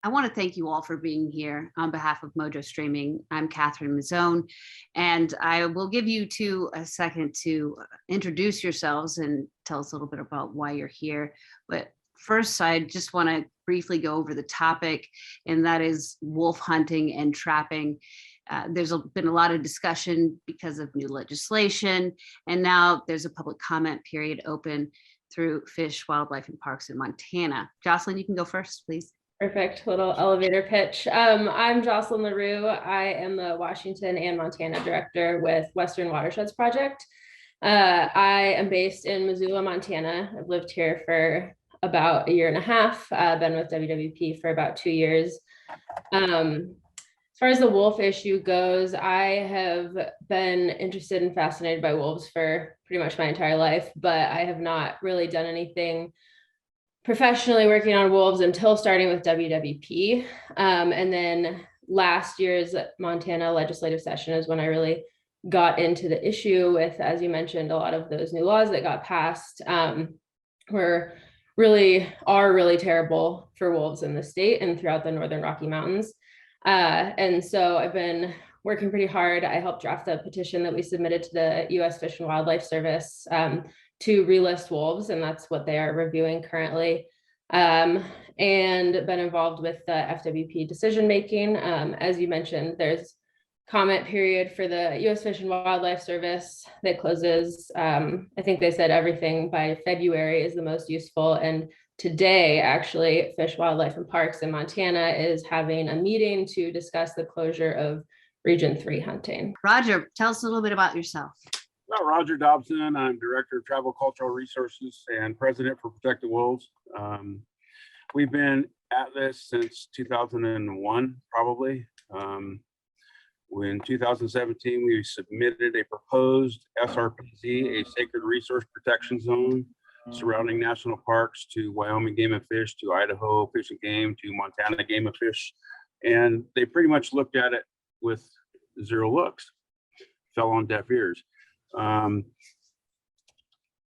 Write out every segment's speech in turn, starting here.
I want to thank you all for being here on behalf of Mojo Streaming. I'm Catherine Mazzone, and I will give you two a second to introduce yourselves and tell us a little bit about why you're here. But first, I just want to briefly go over the topic, and that is wolf hunting and trapping. There's been a lot of discussion because of new legislation, and now there's a public comment period open through Fish, Wildlife, and Parks in Montana. Jocelyn, you can go first, please. Perfect. Little elevator pitch. I'm Jocelyn Leroux. I am the Washington and Montana director with Western Watersheds project. I am based in Missoula, Montana. I've lived here for about a year and a half. Been with WWP for about 2 years. As far as the wolf issue goes, I have been interested and fascinated by wolves for pretty much my entire life, but I have not really done anything professionally working on wolves until starting with WWP. And then last year's Montana legislative session is when I really got into the issue with, as you mentioned, a lot of those new laws that got passed are really terrible for wolves in the state and throughout the Northern Rocky Mountains. And so I've been working pretty hard. I helped draft a petition that we submitted to the U.S. Fish and Wildlife Service to relist wolves, and that's what they are reviewing currently. And been involved with the FWP decision making. As you mentioned, there's comment period for the U.S. Fish and Wildlife Service that closes. I think they said everything by February is the most useful. And today, actually, Fish, Wildlife, and Parks in Montana is having a meeting to discuss the closure of Region 3 hunting. Roger, tell us a little bit about yourself. Well, Roger Dobson. I'm Director of Tribal Cultural Resources and President for Protect the Wolves. We've been at this since 2001, probably. In 2017, we submitted a proposed SRPZ, a Sacred Resource Protection Zone, surrounding national parks to Wyoming Game and Fish, to Idaho Fish and Game, to Montana Game and Fish. And they pretty much looked at it with zero looks, fell on deaf ears.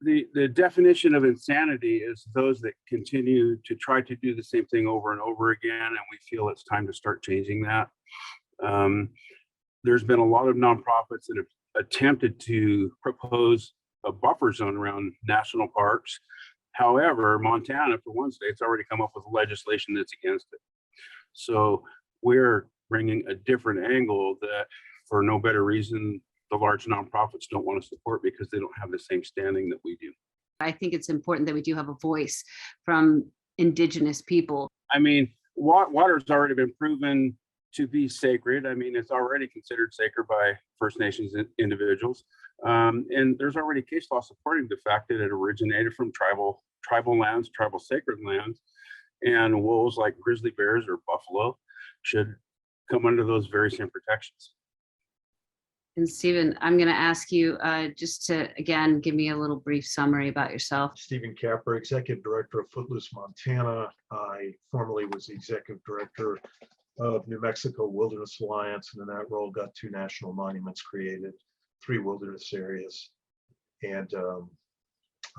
The definition of insanity is those that continue to try to do the same thing over and over again, and we feel it's time to start changing that. There's been a lot of nonprofits that have attempted to propose a buffer zone around national parks. However, Montana, for one state, it's already come up with legislation that's against it. So we're bringing a different angle that, for no better reason, the large nonprofits don't want to support because they don't have the same standing that we do. I think it's important that we do have a voice from Indigenous people. I mean, water's already been proven to be sacred. I mean, it's already considered sacred by First Nations individuals. And there's already case law supporting the fact that it originated from tribal lands, tribal sacred lands, and wolves like grizzly bears or buffalo should come under those very same protections. And Stephen, I'm going to ask you just to, again, give me a little brief summary about yourself. Stephen Capra, Executive Director of Footloose Montana. I formerly was the Executive Director of New Mexico Wilderness Alliance, and in that role got 2 national monuments created, 3 wilderness areas. And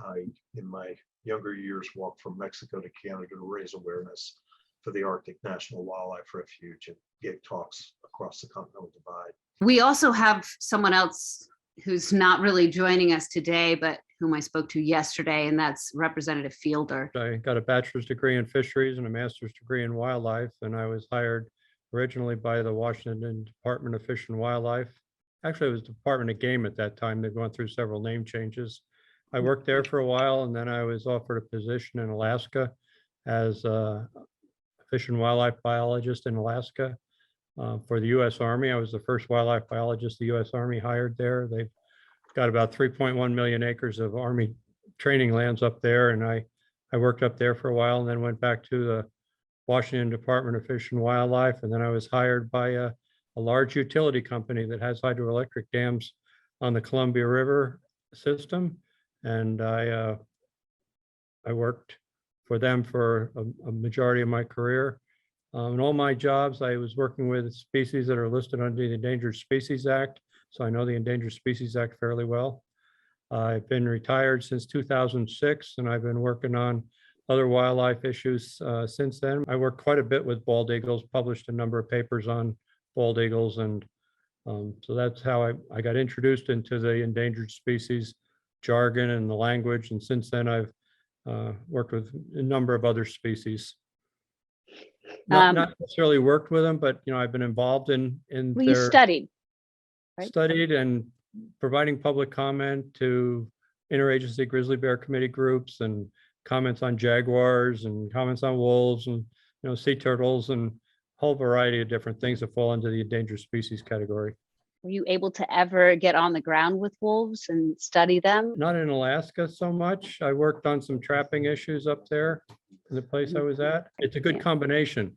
I, in my younger years, walked from Mexico to Canada to raise awareness for the Arctic National Wildlife Refuge and gave talks across the Continental Divide. We also have someone else who's not really joining us today, but whom I spoke to yesterday, and that's Representative Fielder. I got a bachelor's degree in fisheries and a master's degree in wildlife, and I was hired originally by the Washington Department of Fish and Wildlife. Actually, it was the Department of Game at that time. They've gone through several name changes. I worked there for a while, and then I was offered a position in Alaska as a fish and wildlife biologist in Alaska. For the U.S. Army. I was the first wildlife biologist the U.S. Army hired there. They've got about 3.1 million acres of Army training lands up there, and I worked up there for a while and then went back to the Washington Department of Fish and Wildlife, and then I was hired by a large utility company that has hydroelectric dams on the Columbia River system, and I worked for them for a majority of my career. In all my jobs, I was working with species that are listed under the Endangered Species Act, so I know the Endangered Species Act fairly well. I've been retired since 2006, and I've been working on other wildlife issues since then. I worked quite a bit with bald eagles, published a number of papers on bald eagles, and so that's how I got introduced into the endangered species jargon and the language. And since then, I've worked with a number of other species. Not necessarily worked with them, but I've been involved in Well, you their studied, right? studied and providing public comment to interagency grizzly bear committee groups, and comments on jaguars and comments on wolves and sea turtles and a whole variety of different things that fall into the endangered species category. Were you able to ever get on the ground with wolves and study them? Not in Alaska so much. I worked on some trapping issues up there in the place I was at. It's a good combination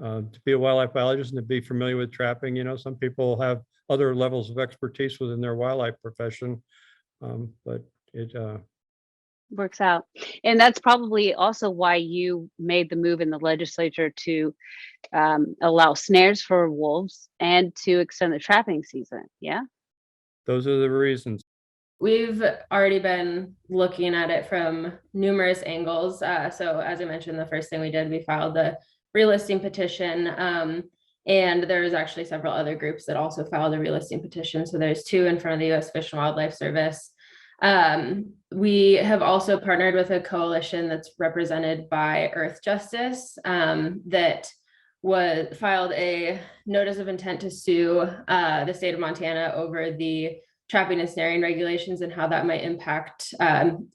to be a wildlife biologist and to be familiar with trapping. Some people have other levels of expertise within their wildlife profession, but it Works out. And that's probably also why you made the move in the legislature to allow snares for wolves and to extend the trapping season. Yeah. those are the reasons. We've already been looking at it from numerous angles. So as I mentioned, the first thing we did, we filed the relisting petition. And there's actually several other groups that also filed a relisting petition. So there's 2 in front of the U.S. Fish and Wildlife Service. We have also partnered with a coalition that's represented by Earth Justice that filed a notice of intent to sue the state of Montana over the trapping and snaring regulations and how that might impact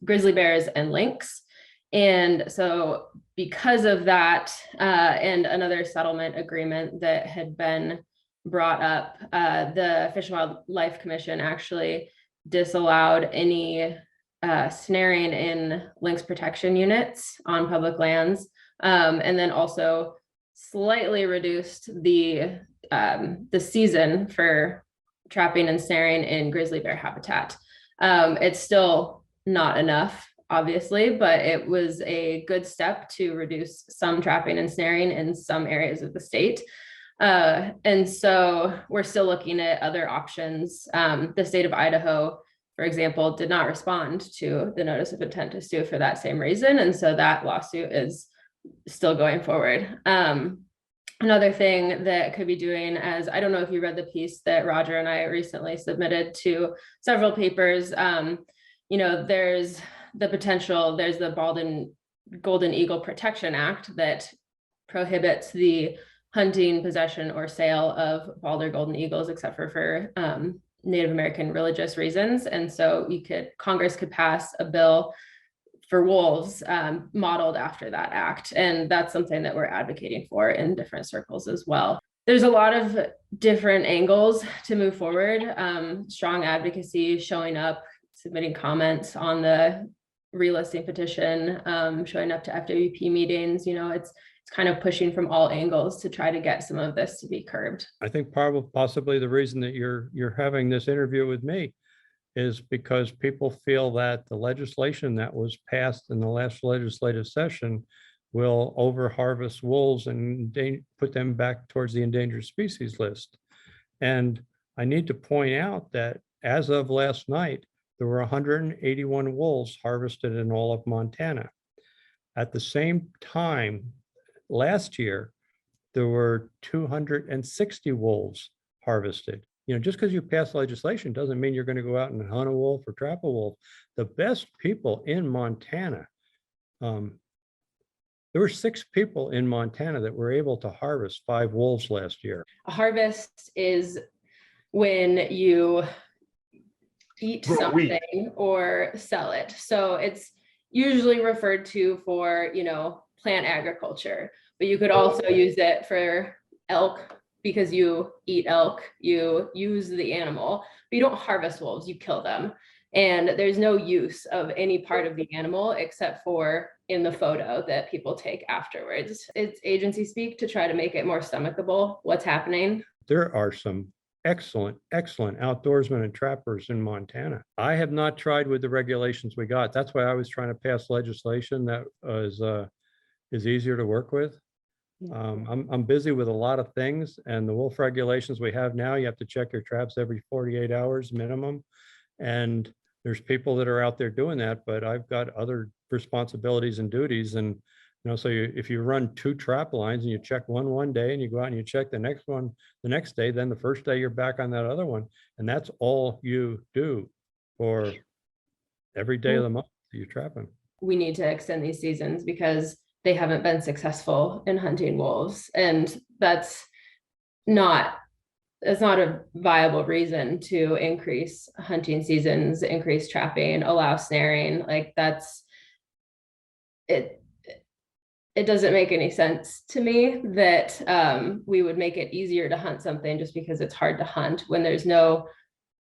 grizzly bears and lynx. And so because of that and another settlement agreement that had been brought up, the Fish and Wildlife Commission actually disallowed any snaring in lynx protection units on public lands, and then also slightly reduced the season for trapping and snaring in grizzly bear habitat. It's still not enough, obviously, but it was a good step to reduce some trapping and snaring in some areas of the state. And so we're still looking at other options. The state of Idaho, for example, did not respond to the notice of intent to sue for that same reason. And so that lawsuit is still going forward. Another thing that could be doing, as I don't know if you read the piece that Roger and I recently submitted to several papers, there's the potential, there's the Bald and Golden Eagle Protection Act that prohibits the hunting, possession, or sale of bald or golden eagles, except for Native American religious reasons. And so Congress could pass a bill for wolves modeled after that act. And that's something that we're advocating for in different circles as well. There's a lot of different angles to move forward. Strong advocacy, showing up, submitting comments on the relisting petition, showing up to FWP meetings. It's kind of pushing from all angles to try to get some of this to be curbed. I think possibly the reason that you're having this interview with me is because people feel that the legislation that was passed in the last legislative session will over-harvest wolves and put them back towards the endangered species list. And I need to point out that as of last night, there were 181 wolves harvested in all of Montana. At the same time, last year, there were 260 wolves harvested. Just because you pass legislation doesn't mean you're going to go out and hunt a wolf or trap a wolf. The best people in Montana, there were 6 people in Montana that were able to harvest 5 wolves last year. A harvest is when you eat something or sell it. So it's usually referred to for, plant agriculture, but you could also use it for elk because you eat elk, you use the animal, but you don't harvest wolves, you kill them. And there's no use of any part of the animal except for in the photo that people take afterwards. It's agency speak to try to make it more stomachable what's happening. There are some excellent outdoorsmen and trappers in Montana. I have not tried with the regulations we got. That's why I was trying to pass legislation that is easier to work with. I'm busy with a lot of things, and the wolf regulations we have now, you have to check your traps every 48 hours minimum. And there's people that are out there doing that, but I've got other responsibilities and duties. And, so if you run 2 trap lines and you check one day and you go out and you check the next one the next day, then the first day you're back on that other one. And that's all you do for every day of the month that you're trapping. We need to extend these seasons because they haven't been successful in hunting wolves. And that's not a viable reason to increase hunting seasons, increase trapping, allow snaring. Like that's it. It doesn't make any sense to me that we would make it easier to hunt something just because it's hard to hunt when there's no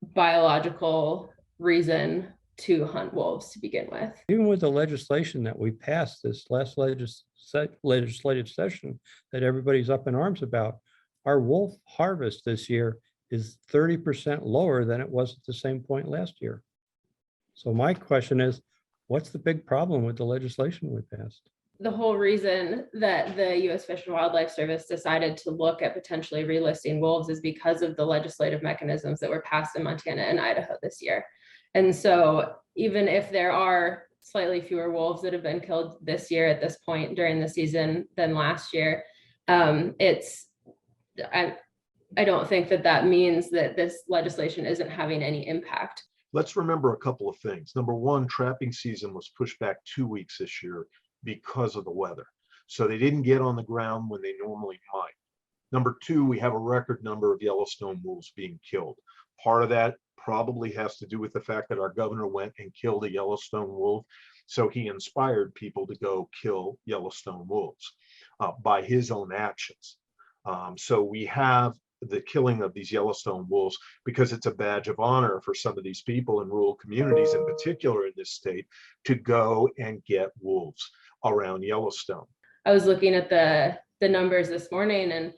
biological reason to hunt wolves to begin with. Even with the legislation that we passed this last legislative session that everybody's up in arms about, our wolf harvest this year is 30% lower than it was at the same point last year. So my question is, what's the big problem with the legislation we passed? The whole reason that the U.S. Fish and Wildlife Service decided to look at potentially relisting wolves is because of the legislative mechanisms that were passed in Montana and Idaho this year. And so even if there are slightly fewer wolves that have been killed this year at this point during the season than last year, I don't think that means that this legislation isn't having any impact. Let's remember a couple of things. Number one, trapping season was pushed back 2 weeks this year because of the weather. So they didn't get on the ground when they normally might. Number two, we have a record number of Yellowstone wolves being killed. Part of that probably has to do with the fact that our governor went and killed a Yellowstone wolf. So he inspired people to go kill Yellowstone wolves by his own actions. So we have the killing of these Yellowstone wolves because it's a badge of honor for some of these people in rural communities, in particular in this state, to go and get wolves around Yellowstone. I was looking at the numbers this morning, and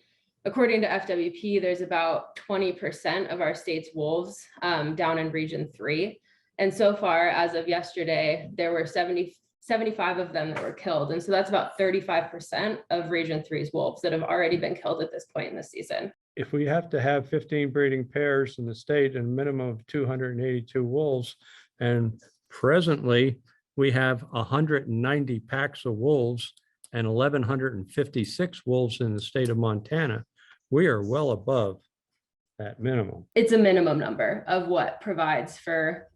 according to FWP, there's about 20% of our state's wolves down in Region 3. And so far, as of yesterday, there were 75 of them that were killed. And so that's about 35% of Region 3's wolves that have already been killed at this point in the season. If we have to have 15 breeding pairs in the state and a minimum of 282 wolves, and presently we have 190 packs of wolves and 1,156 wolves in the state of Montana, we are well above that minimum. It's a minimum number of what provides for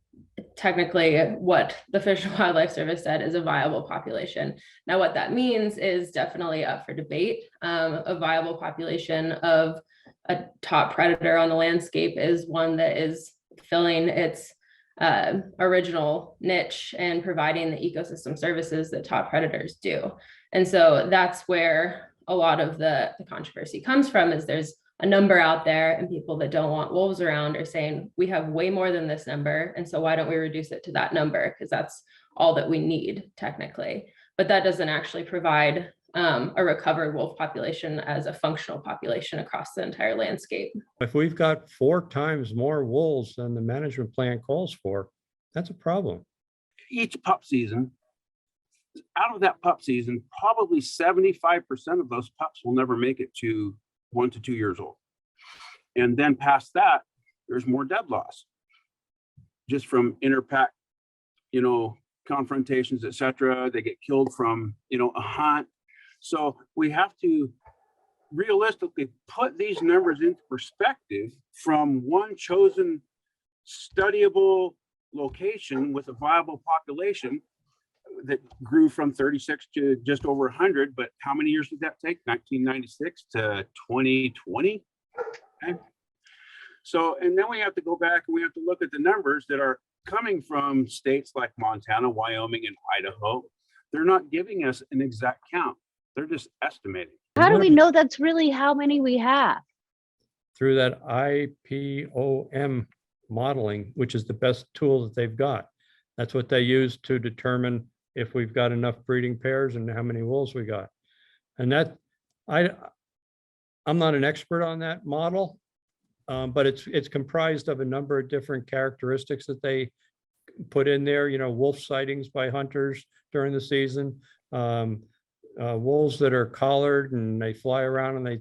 technically what the Fish and Wildlife Service said is a viable population. Now, what that means is definitely up for debate. A viable population of a top predator on the landscape is one that is filling its original niche and providing the ecosystem services that top predators do. And so that's where a lot of the controversy comes from, is there's a number out there and people that don't want wolves around are saying we have way more than this number. And so why don't we reduce it to that number? Because that's all that we need technically. But that doesn't actually provide a recovered wolf population as a functional population across the entire landscape. If we've got 4 times more wolves than the management plan calls for, that's a problem. Each pup season, out of that pup season, probably 75% of those pups will never make it to 1 to 2 years old. And then past that, there's more dead loss just from interpack, confrontations, etc. They get killed from, a hunt. So we have to realistically put these numbers into perspective from one chosen studyable location with a viable population that grew from 36 to just over 100. But how many years did that take? 1996 to 2020. Okay. So, and then we have to go back and we have to look at the numbers that are coming from states like Montana, Wyoming, and Idaho. They're not giving us an exact count. They're just estimating. How do we know that's really how many we have? Through that IPOM modeling, which is the best tool that they've got. That's what they use to determine if we've got enough breeding pairs and how many wolves we got. And that, I'm not an expert on that model, but it's comprised of a number of different characteristics that they put in there, wolf sightings by hunters during the season, wolves that are collared and they fly around and they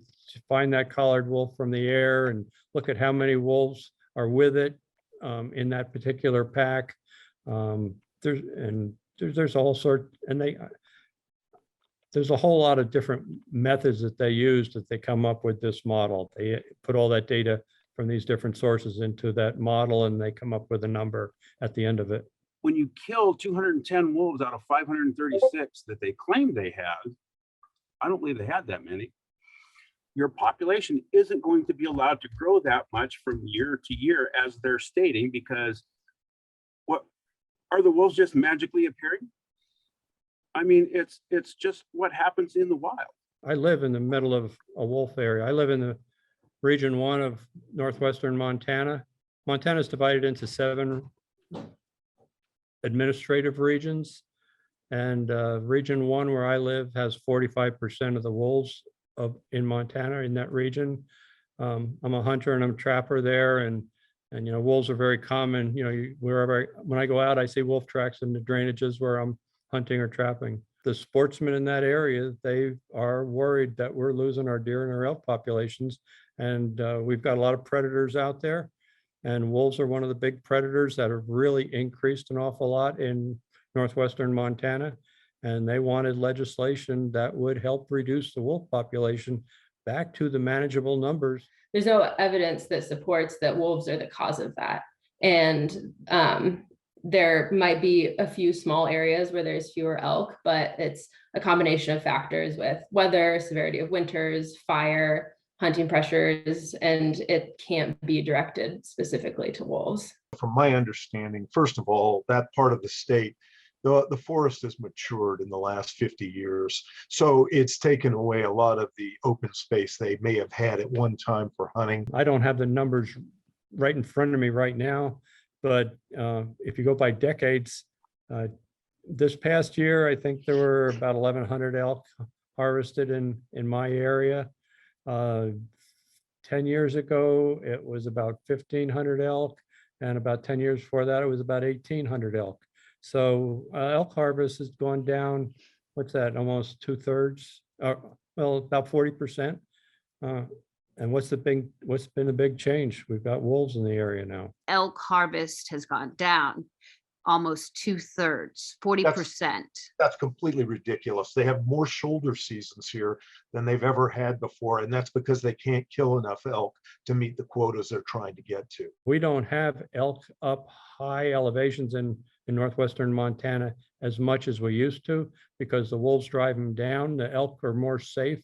find that collared wolf from the air and look at how many wolves are with it in that particular pack. There's all sorts, and there's a whole lot of different methods that they use that they come up with this model. They put all that data from these different sources into that model, and they come up with a number at the end of it. When you kill 210 wolves out of 536 that they claim they had, I don't believe they had that many. Your population isn't going to be allowed to grow that much from year to year, as they're stating, because what are the wolves just magically appearing? I mean, it's just what happens in the wild. I live in the middle of a wolf area. I live in the region 1 of northwestern Montana. Montana is divided into 7 administrative regions, and region 1 where I live has 45% of the wolves in Montana in that region. I'm a hunter and I'm a trapper there, and wolves are very common. When I go out, I see wolf tracks in the drainages where I'm hunting or trapping. The sportsmen in that area, they are worried that we're losing our deer and our elk populations, and we've got a lot of predators out there, and wolves are one of the big predators that have really increased an awful lot in northwestern Montana, and they wanted legislation that would help reduce the wolf population back to the manageable numbers. There's no evidence that supports that wolves are the cause of that. And there might be a few small areas where there's fewer elk, but it's a combination of factors with weather, severity of winters, fire, hunting pressures, and it can't be directed specifically to wolves. From my understanding, first of all, that part of the state, the forest has matured in the last 50 years. So it's taken away a lot of the open space they may have had at one time for hunting. I don't have the numbers right in front of me right now, but if you go by decades, this past year, I think there were about 1,100 elk harvested in my area. 10 years ago, it was about 1,500 elk, and about 10 years before that, it was about 1,800 elk. So elk harvest has gone down, what's that, almost 2/3, well, about 40%. And what's been the big change? We've got wolves in the area now. Elk harvest has gone down almost 2/3, 40%. That's completely ridiculous. They have more shoulder seasons here than they've ever had before, and that's because they can't kill enough elk to meet the quotas they're trying to get to. We don't have elk up high elevations in northwestern Montana as much as we used to, because the wolves drive them down. The elk are more safe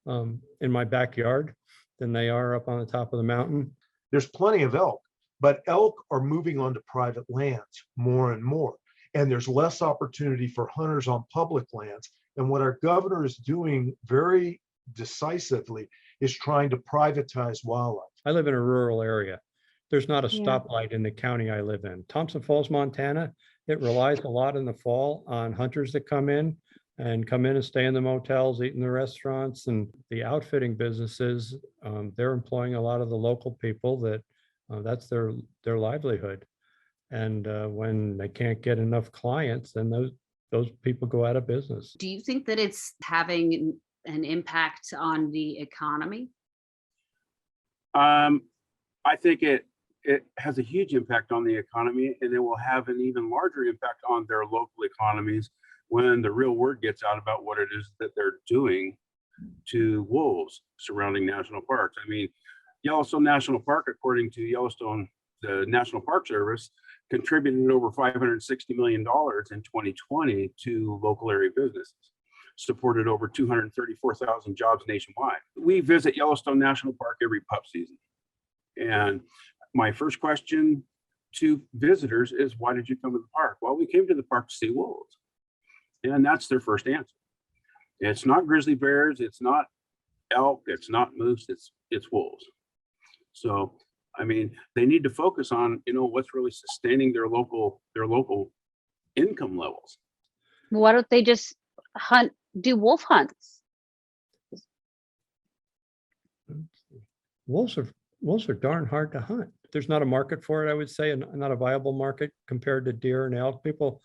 in my backyard than they are up on the top of the mountain. There's plenty of elk, but elk are moving onto private lands more and more. And there's less opportunity for hunters on public lands. And what our governor is doing very decisively is trying to privatize wildlife. I live in a rural area. There's not a stoplight in the county I live in. Thompson Falls, Montana, it relies a lot in the fall on hunters that come in and stay in the motels, eat in the restaurants, and the outfitting businesses. They're employing a lot of the local people that's their livelihood. And when they can't get enough clients, then those people go out of business. Do you think that it's having an impact on the economy? I think it has a huge impact on the economy, and it will have an even larger impact on their local economies when the real word gets out about what it is that they're doing to wolves surrounding national parks. I mean, Yellowstone National Park, according to Yellowstone, the National Park Service, contributed over $560 million in 2020 to local area businesses, supported over 234,000 jobs nationwide. We visit Yellowstone National Park every pup season. And my first question to visitors is, why did you come to the park? Well, we came to the park to see wolves. And that's their first answer. It's not grizzly bears, it's not elk, it's not moose, it's wolves. So, I mean, they need to focus on, what's really sustaining their local income levels. Why don't they just do wolf hunts? Wolves are darn hard to hunt. There's not a market for it, I would say, and not a viable market compared to deer and elk. People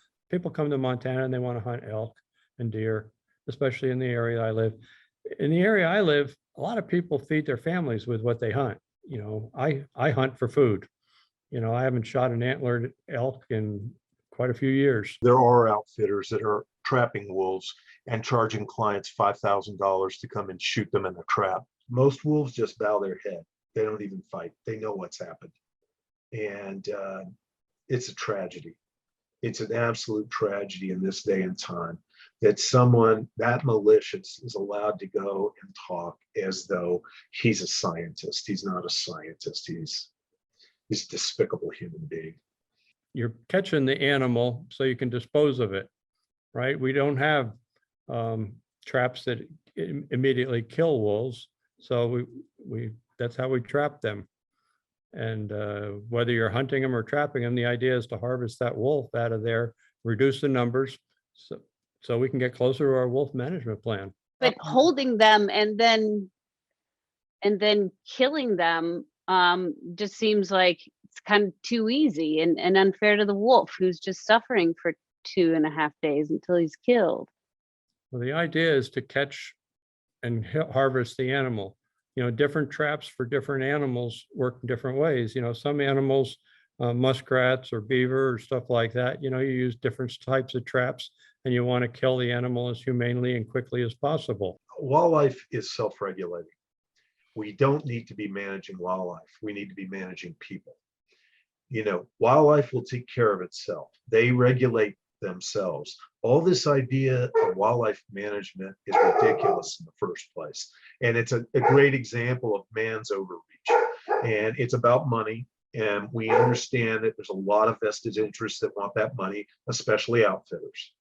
come to Montana and they want to hunt elk and deer, especially in the area I live. In the area I live, a lot of people feed their families with what they hunt. I hunt for food. I haven't shot an antlered elk in quite a few years. There are outfitters that are trapping wolves and charging clients $5,000 to come and shoot them in a trap. Most wolves just bow their head. They don't even fight. They know what's happened. And it's a tragedy. It's an absolute tragedy in this day and time that someone that malicious is allowed to go and talk as though he's a scientist. He's not a scientist. He's a despicable human being. You're catching the animal so you can dispose of it, right? We don't have traps that immediately kill wolves. So that's how we trap them. And whether you're hunting them or trapping them, the idea is to harvest that wolf out of there, reduce the numbers, so we can get closer to our wolf management plan. But holding them and then killing them just seems like it's kind of too easy and unfair to the wolf, who's just suffering for 2.5 days until he's killed. Well, the idea is to catch and harvest the animal. Different traps for different animals work in different ways. Some animals, muskrats or beaver or stuff like that, you use different types of traps and you want to kill the animal as humanely and quickly as possible. Wildlife is self-regulating. We don't need to be managing wildlife. We need to be managing people. Wildlife will take care of itself. They regulate themselves. All this idea of wildlife management is ridiculous in the first place. And it's a great example of man's overreach. And it's about money. And we understand that there's a lot of vested interests that want that money, especially outfitters.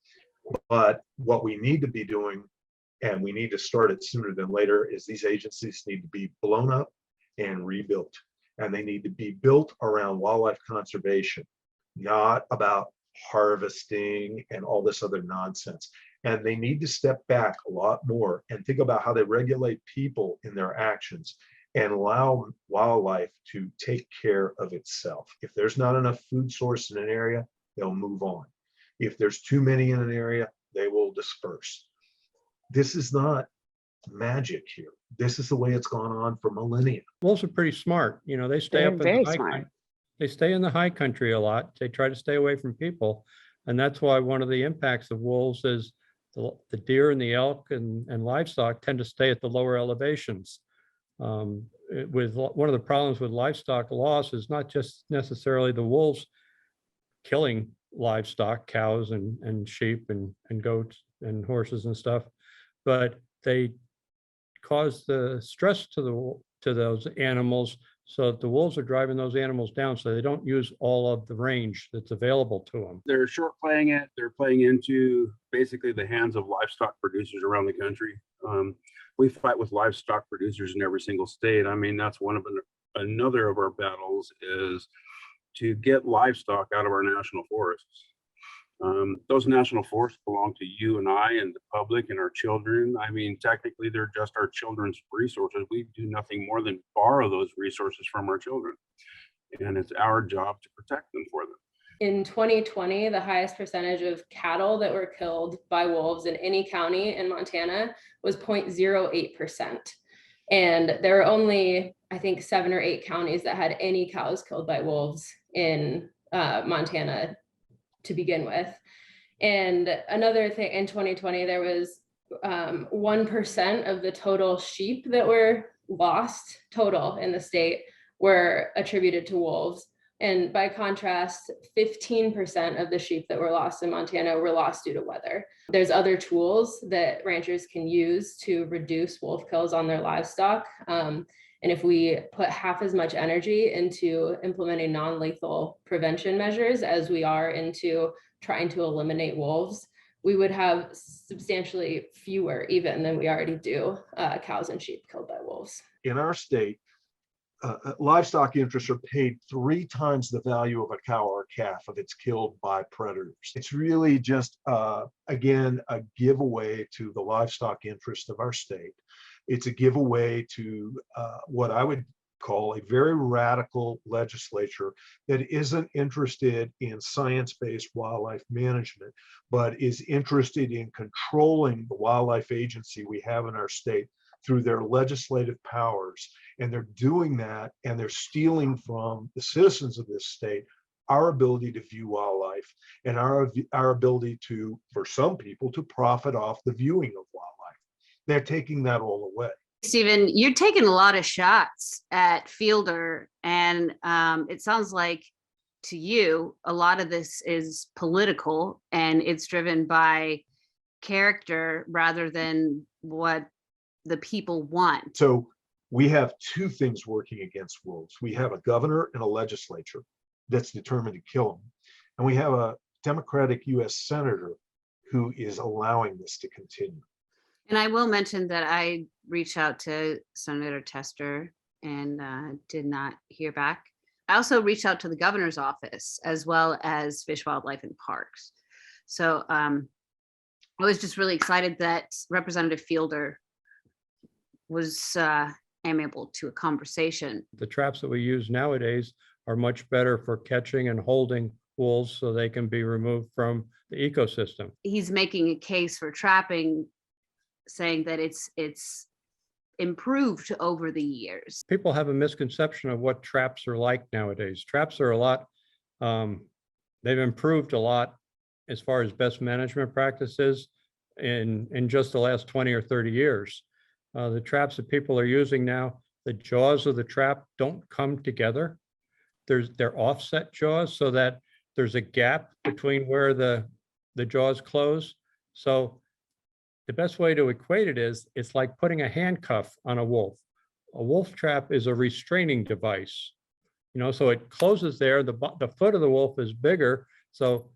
But what we need to be doing, and we need to start it sooner than later, is these agencies need to be blown up and rebuilt. And they need to be built around wildlife conservation, not about harvesting and all this other nonsense. And they need to step back a lot more and think about how they regulate people in their actions and allow wildlife to take care of itself. If there's not enough food source in an area, they'll move on. If there's too many in an area, they will disperse. This is not magic here. This is the way it's gone on for millennia. Wolves are pretty smart. They stay up in Very the high smart. country. They stay in the high country a lot. They try to stay away from people. And that's why one of the impacts of wolves is the deer and the elk and livestock tend to stay at the lower elevations. With one of the problems with livestock loss is not just necessarily the wolves killing livestock, cows and sheep and goats and horses and stuff, but they cause the stress to those animals, so that the wolves are driving those animals down, so they don't use all of the range that's available to them. They're short playing it. They're playing into basically the hands of livestock producers around the country. We fight with livestock producers in every single state. I mean, that's another of our battles is to get livestock out of our national forests. Those national forests belong to you and I and the public and our children. I mean, technically, they're just our children's resources. We do nothing more than borrow those resources from our children. And it's our job to protect them for them. In 2020, the highest percentage of cattle that were killed by wolves in any county in Montana was 0.08%. And there were only, I think, 7 or 8 counties that had any cows killed by wolves in Montana to begin with. And another thing, in 2020, there was 1% of the total sheep that were lost total in the state were attributed to wolves. And by contrast, 15% of the sheep that were lost in Montana were lost due to weather. There's other tools that ranchers can use to reduce wolf kills on their livestock. And if we put half as much energy into implementing non-lethal prevention measures as we are into trying to eliminate wolves, we would have substantially fewer even than we already do cows and sheep killed by wolves. In our state, livestock interests are paid 3 times the value of a cow or a calf if it's killed by predators. It's really just, again, a giveaway to the livestock interest of our state. It's a giveaway to what I would call a very radical legislature that isn't interested in science-based wildlife management, but is interested in controlling the wildlife agency we have in our state through their legislative powers. And they're doing that, and they're stealing from the citizens of this state our ability to view wildlife, and our ability to, for some people, to profit off the viewing of wildlife. They're taking that all away. Stephen, you're taking a lot of shots at Fielder, and it sounds like to you, a lot of this is political and it's driven by character rather than what the people want. So we have two things working against wolves. We have a governor and a legislature that's determined to kill them. And we have a Democratic US Senator who is allowing this to continue. And I will mention that I reached out to Senator Tester and did not hear back. I also reached out to the governor's office as well as Fish, Wildlife, and Parks. So I was just really excited that Representative Fielder was amenable to a conversation. The traps that we use nowadays are much better for catching and holding wolves so they can be removed from the ecosystem. He's making a case for trapping, saying that it's improved over the years. People have a misconception of what traps are like nowadays. Traps are a lot, they've improved a lot as far as best management practices in just the last 20 or 30 years. The traps that people are using now, the jaws of the trap don't come together. They're offset jaws so that there's a gap between where the jaws close. So the best way to equate it is it's like putting a handcuff on a wolf. A wolf trap is a restraining device, so it closes there. The foot of the wolf is bigger, so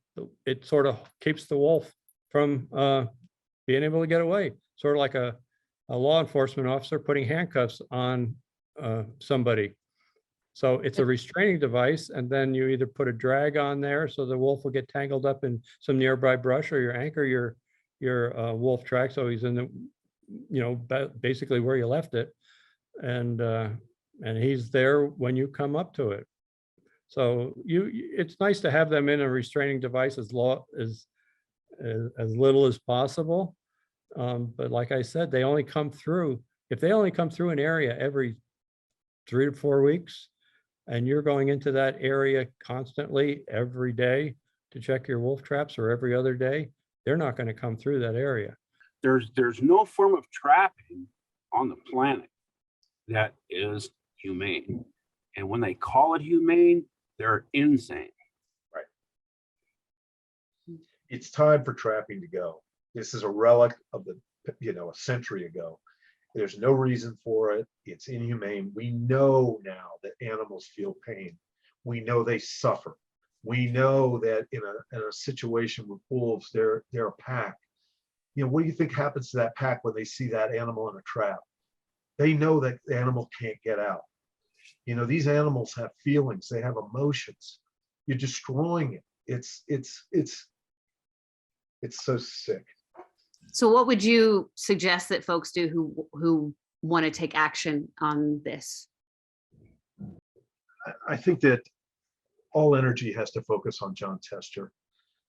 it sort of keeps the wolf from being able to get away. Sort of like a law enforcement officer putting handcuffs on somebody. So it's a restraining device, and then you either put a drag on there so the wolf will get tangled up in some nearby brush, or you anchor your wolf track so he's in the, basically where you left it, and he's there when you come up to it. So it's nice to have them in a restraining device as little as possible. But like I said, they only come through, if they only come through an area every 3 to 4 weeks, and you're going into that area constantly every day to check your wolf traps, or every other day, they're not going to come through that area. There's no form of trapping on the planet that is humane. And when they call it humane, they're insane. Right. It's time for trapping to go. This is a relic of a century ago. There's no reason for it. It's inhumane. We know now that animals feel pain. We know they suffer. We know that in a situation with wolves, they're a pack. What do you think happens to that pack when they see that animal in a trap? They know that the animal can't get out. These animals have feelings. They have emotions. You're destroying it. It's so sick. So what would you suggest that folks do who want to take action on this? I think that all energy has to focus on John Tester.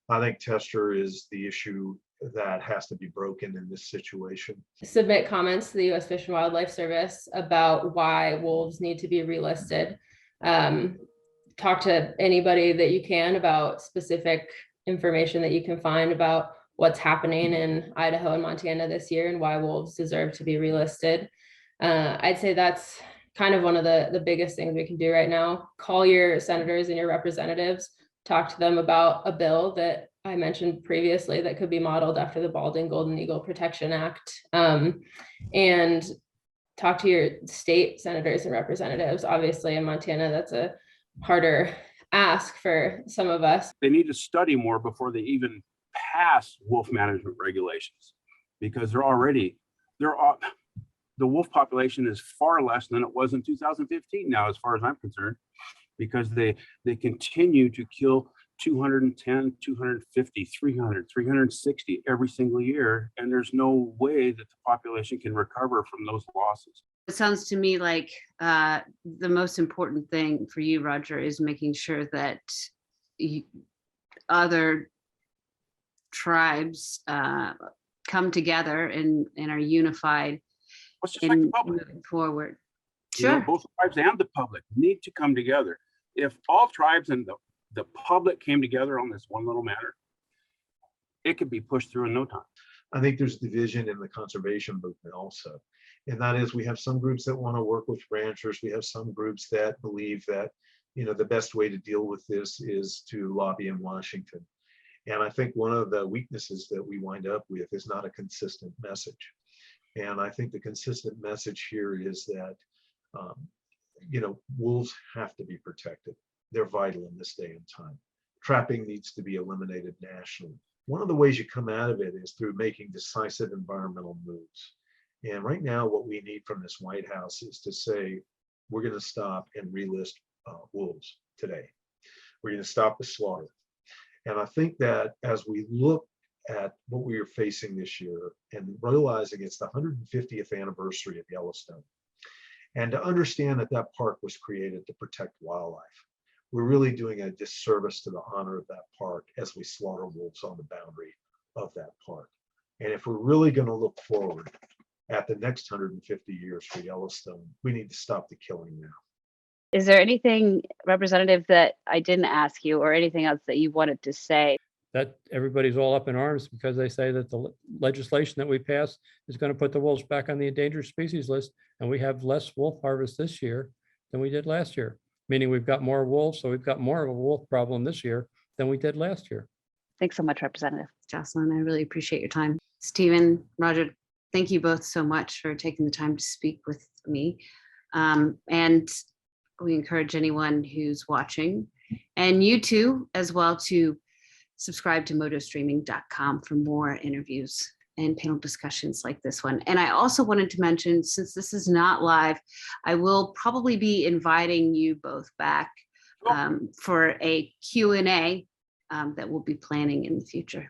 I think Tester is the issue that has to be broken in this situation. Submit comments to the U.S. Fish and Wildlife Service about why wolves need to be relisted. Talk to anybody that you can about specific information that you can find about what's happening in Idaho and Montana this year and why wolves deserve to be relisted. I'd say that's kind of one of the biggest things we can do right now. Call your senators and your representatives, talk to them about a bill that I mentioned previously that could be modeled after the Baldwin Golden Eagle Protection Act, and talk to your state senators and representatives. Obviously in Montana, that's a harder ask for some of us. They need to study more before they even pass wolf management regulations, because the wolf population is far less than it was in 2015 now, as far as I'm concerned, because they continue to kill 210, 250, 300, 360 every single year, and there's no way that the population can recover from those losses. It sounds to me like the most important thing for you, Roger, is making sure that other tribes come together and are unified Well, it's just like the in public. moving forward. You know, Sure. both tribes and the public need to come together. If all tribes and the public came together on this one little matter, it could be pushed through in no time. I think there's division in the conservation movement also. And that is, we have some groups that want to work with ranchers. We have some groups that believe that, the best way to deal with this is to lobby in Washington. And I think one of the weaknesses that we wind up with is not a consistent message. And I think the consistent message here is that, wolves have to be protected. They're vital in this day and time. Trapping needs to be eliminated nationally. One of the ways you come out of it is through making decisive environmental moves. And right now, what we need from this White House is to say, we're going to stop and relist wolves today. We're going to stop the slaughter. And I think that as we look at what we are facing this year and realizing it's the 150th anniversary of Yellowstone, and to understand that that park was created to protect wildlife, we're really doing a disservice to the honor of that park as we slaughter wolves on the boundary of that park. And if we're really going to look forward at the next 150 years for Yellowstone, we need to stop the killing now. Is there anything, Representative, that I didn't ask you or anything else that you wanted to say? That everybody's all up in arms because they say that the legislation that we passed is going to put the wolves back on the endangered species list, and we have less wolf harvest this year than we did last year, meaning we've got more wolves, so we've got more of a wolf problem this year than we did last year. Thanks so much, Representative. Jocelyn, I really appreciate your time. Stephen, Roger, thank you both so much for taking the time to speak with me. And we encourage anyone who's watching, and you too as well, to subscribe to MojoStreaming.com for more interviews and panel discussions like this one. And I also wanted to mention, since this is not live, I will probably be inviting you both back for a Q&A that we'll be planning in the future.